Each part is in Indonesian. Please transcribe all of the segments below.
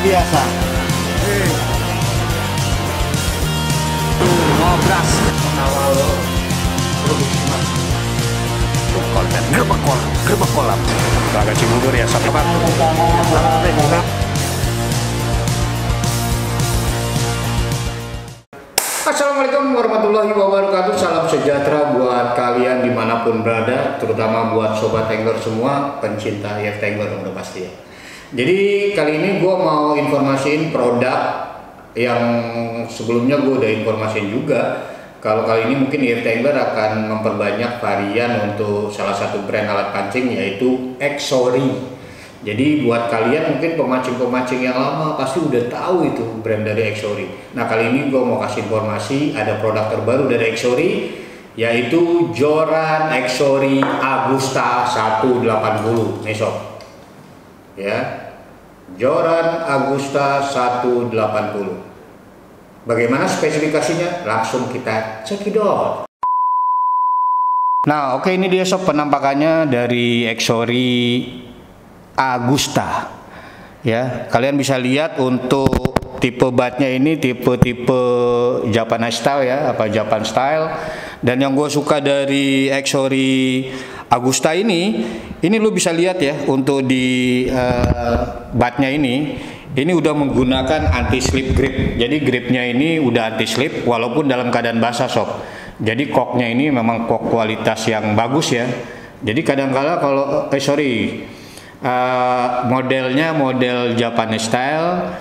biasa. Ngobras awal konten gerbek kolam Telaga Cibubur ya sobat. Assalamualaikum warahmatullahi wabarakatuh. Salam sejahtera buat kalian dimanapun berada, terutama buat sobat angler semua, pencinta IF Angler udah pasti ya. Jadi kali ini gue mau informasiin produk yang sebelumnya gue udah informasiin juga. Kalau kali ini mungkin IF Angler akan memperbanyak varian untuk salah satu brand alat pancing, yaitu Exory. Jadi buat kalian mungkin pemancing-pemancing yang lama pasti udah tahu itu brand dari Exory. Nah kali ini gue mau kasih informasi ada produk terbaru dari Exory, yaitu joran Exory Agusta 180. Nih sob, ya, joran Agusta 180. Bagaimana spesifikasinya? Langsung kita cekidot. Nah oke, ini dia sob penampakannya dari Exory Agusta ya. Kalian bisa lihat untuk tipe batnya ini tipe-tipe Japanese style ya, apa Japan style. Dan yang gue suka dari Exory Agusta ini lu bisa lihat ya, untuk di batnya ini udah menggunakan anti slip grip. Jadi gripnya ini udah anti slip walaupun dalam keadaan basah sob. Jadi koknya ini memang kok kualitas yang bagus ya. Jadi kadang-kala kalau modelnya model Japanese style,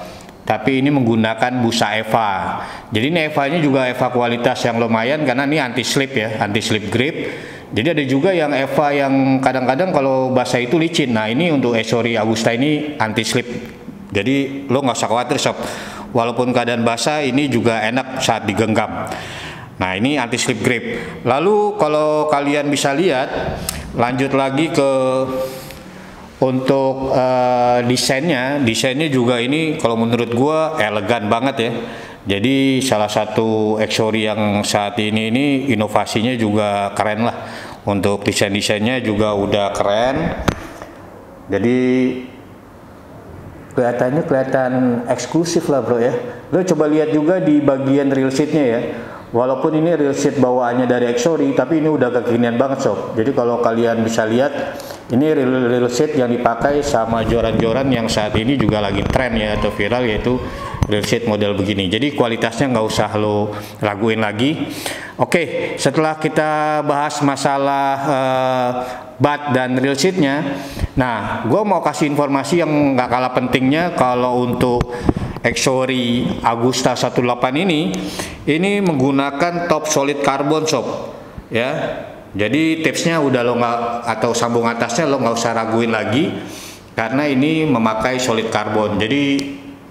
tapi ini menggunakan busa Eva. Jadi ini Eva-nya juga Eva kualitas yang lumayan karena ini anti slip ya, anti slip grip. Jadi ada juga yang Eva yang kadang-kadang kalau basah itu licin. Nah ini untuk Exory Agusta ini anti slip. Jadi lo nggak usah khawatir sob. Walaupun keadaan basah ini juga enak saat digenggam. Nah ini anti slip grip. Lalu kalau kalian bisa lihat, lanjut lagi ke untuk desainnya juga ini kalau menurut gua elegan banget ya. Jadi salah satu Exory yang saat ini inovasinya juga keren lah. Untuk desainnya juga udah keren. Jadi kelihatan eksklusif lah bro ya. Lo coba lihat juga di bagian reel sheetnya ya. Walaupun ini reel sheet bawaannya dari Exory, tapi ini udah kekinian banget sob. Jadi kalau kalian bisa lihat, ini reel sheet yang dipakai sama joran-joran yang saat ini juga lagi tren ya, atau viral, yaitu reel sheet model begini. Jadi kualitasnya nggak usah lo raguin lagi. Oke, setelah kita bahas masalah bat dan reel sheetnya, nah gue mau kasih informasi yang nggak kalah pentingnya. Kalau untuk Exory Agusta 18 ini menggunakan top solid carbon sob ya. Jadi tipsnya udah lo nggak, atau sambung atasnya lo nggak usah raguin lagi karena ini memakai solid carbon. Jadi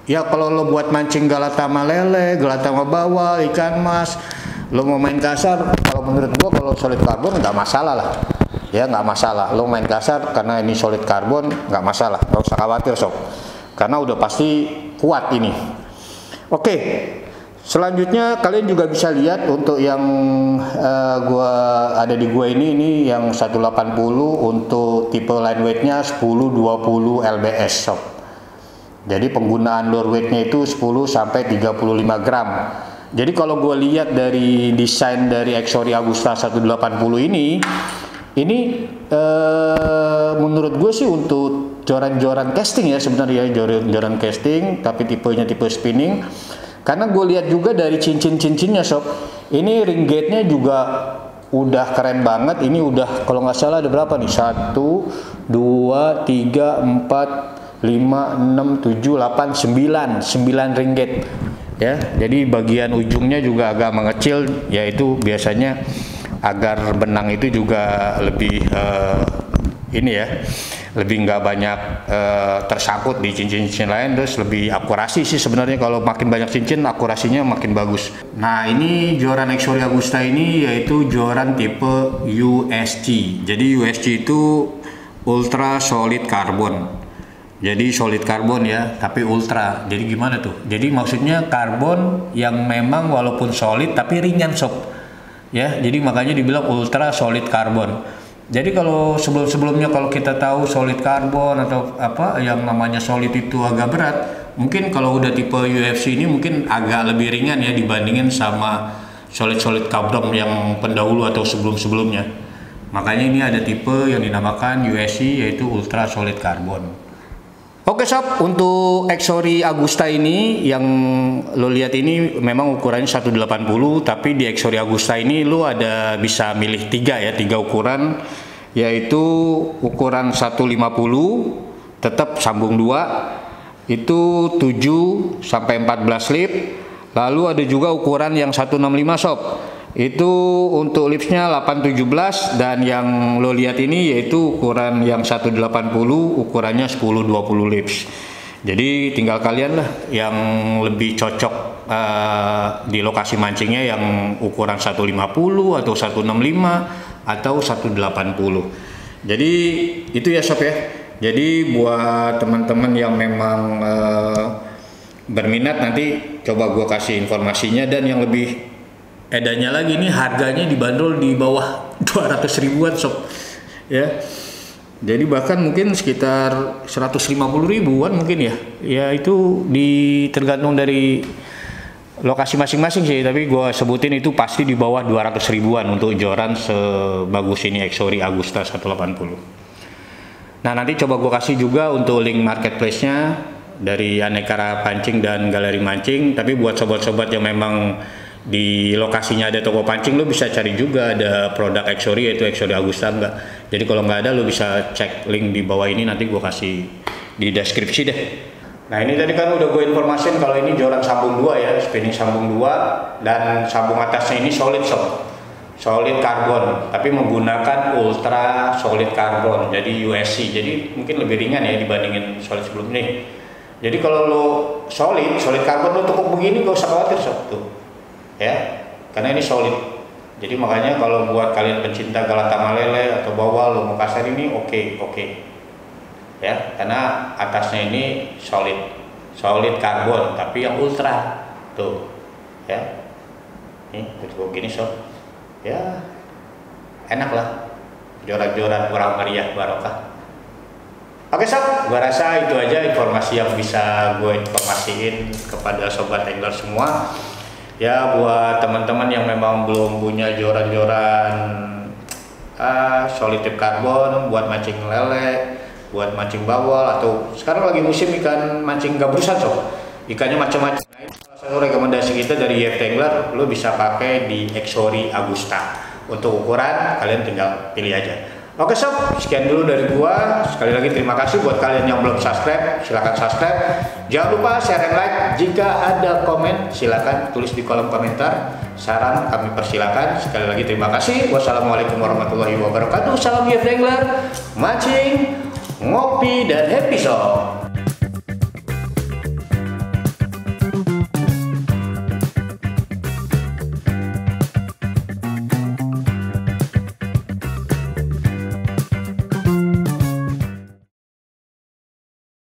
ya kalau lo buat mancing galata sama lele, galata sama bawal, ikan mas, lo mau main kasar, kalau menurut gua kalau solid carbon nggak masalah lah ya, nggak masalah. Lo main kasar karena ini solid carbon nggak masalah, nggak usah khawatir sob, karena udah pasti kuat ini. Oke, selanjutnya kalian juga bisa lihat untuk yang ada di gua ini yang 180 untuk tipe line weightnya 10-20 lbs sob. Jadi penggunaan lure weightnya itu 10 sampai 35 gram. Jadi kalau gue lihat dari desain dari Exory Agusta 180 ini menurut gue sih untuk joran-joran casting ya sebenarnya, joran casting tapi tipenya tipe spinning. Karena gue lihat juga dari cincin-cincinnya sob, ini ring gate-nya juga udah keren banget. Ini udah kalau nggak salah ada berapa nih, 1, 2, 3, 4, 5, 6, 7, 8, 9 ring gate ya. Jadi bagian ujungnya juga agak mengecil, yaitu biasanya agar benang itu juga lebih ini ya, lebih nggak banyak tersangkut di cincin-cincin lain, terus lebih akurasi sih sebenarnya. Kalau makin banyak cincin akurasinya makin bagus. Nah ini joran Exory Agusta ini yaitu joran tipe USG. Jadi USG itu ultra solid carbon. Jadi solid carbon ya, tapi ultra. Jadi gimana tuh? Jadi maksudnya karbon yang memang walaupun solid tapi ringan sob. Ya, jadi makanya dibilang ultra solid carbon. Jadi kalau sebelumnya kalau kita tahu solid carbon atau apa yang namanya solid itu agak berat, mungkin kalau udah tipe UFC ini mungkin agak lebih ringan ya dibandingin sama solid carbon yang pendahulu atau sebelum-sebelumnya. Makanya ini ada tipe yang dinamakan USC, yaitu Ultra Solid Carbon. Oke sob, untuk Exory Agusta ini yang lo lihat ini memang ukurannya 180, tapi di Exory Agusta ini lo ada bisa milih tiga ukuran, yaitu ukuran 150 tetap sambung 2 itu 7 sampai 14 lip. Lalu ada juga ukuran yang 165 sob, itu untuk lipsnya 817, dan yang lo lihat ini yaitu ukuran yang 180 ukurannya 10-20 lips. Jadi tinggal kalian lah yang lebih cocok di lokasi mancingnya, yang ukuran 150 atau 165 atau 180. Jadi itu ya sob ya. Jadi buat teman-teman yang memang berminat, nanti coba gua kasih informasinya. Dan yang lebih edannya lagi, ini harganya dibanderol di bawah 200 ribuan sob ya. Jadi bahkan mungkin sekitar 150 ribuan mungkin ya. Ya itu tergantung dari lokasi masing-masing sih, tapi gue sebutin itu pasti di bawah 200 ribuan untuk joran sebagus ini Exory Agusta 180. Nah nanti coba gue kasih juga untuk link marketplace-nya dari Aneka Pancing dan Galeri Mancing. Tapi buat sobat-sobat yang memang di lokasinya ada toko pancing, lo bisa cari juga ada produk Exory, yaitu Exory Agusta enggak. Jadi kalau nggak ada, lo bisa cek link di bawah ini, nanti gue kasih di deskripsi deh. Nah ini tadi kan udah gue informasin kalau ini joran sambung 2 ya, spinning sambung 2, dan sambung atasnya ini solid sob, solid carbon, tapi menggunakan ultra solid carbon, jadi USC. Jadi mungkin lebih ringan ya dibandingin solid sebelumnya. Jadi kalau lo solid carbon, lo tekuk begini gak usah khawatir sob tuh ya, karena ini solid. Jadi makanya kalau buat kalian pencinta galata malele atau bawal, lo mau kasar ini oke ya, karena atasnya ini solid karbon tapi yang ultra tuh ya. Ini betul gini sob ya, enak lah joran-joran kurang meriah barokah. Oke sob, gua rasa itu aja informasi yang bisa gue informasiin kepada sobat angler semua. Ya buat teman-teman yang memang belum punya joran-joran solid tip karbon buat mancing lele, buat mancing bawal, atau sekarang lagi musim ikan mancing gabrusan sob, ikannya macam-macam. Nah, ini salah satu rekomendasi kita dari YFT Angler, lo bisa pakai di Exory Agusta. Untuk ukuran kalian tinggal pilih aja. Oke sob, sekian dulu dari gua. Sekali lagi terima kasih buat kalian yang belum subscribe, silahkan subscribe. Jangan lupa share dan like. Jika ada komen, silahkan tulis di kolom komentar. Saran kami persilakan. Sekali lagi terima kasih. Wassalamualaikum warahmatullahi wabarakatuh. Salam YFT Angler, mancing, ngopi, dan happy sob.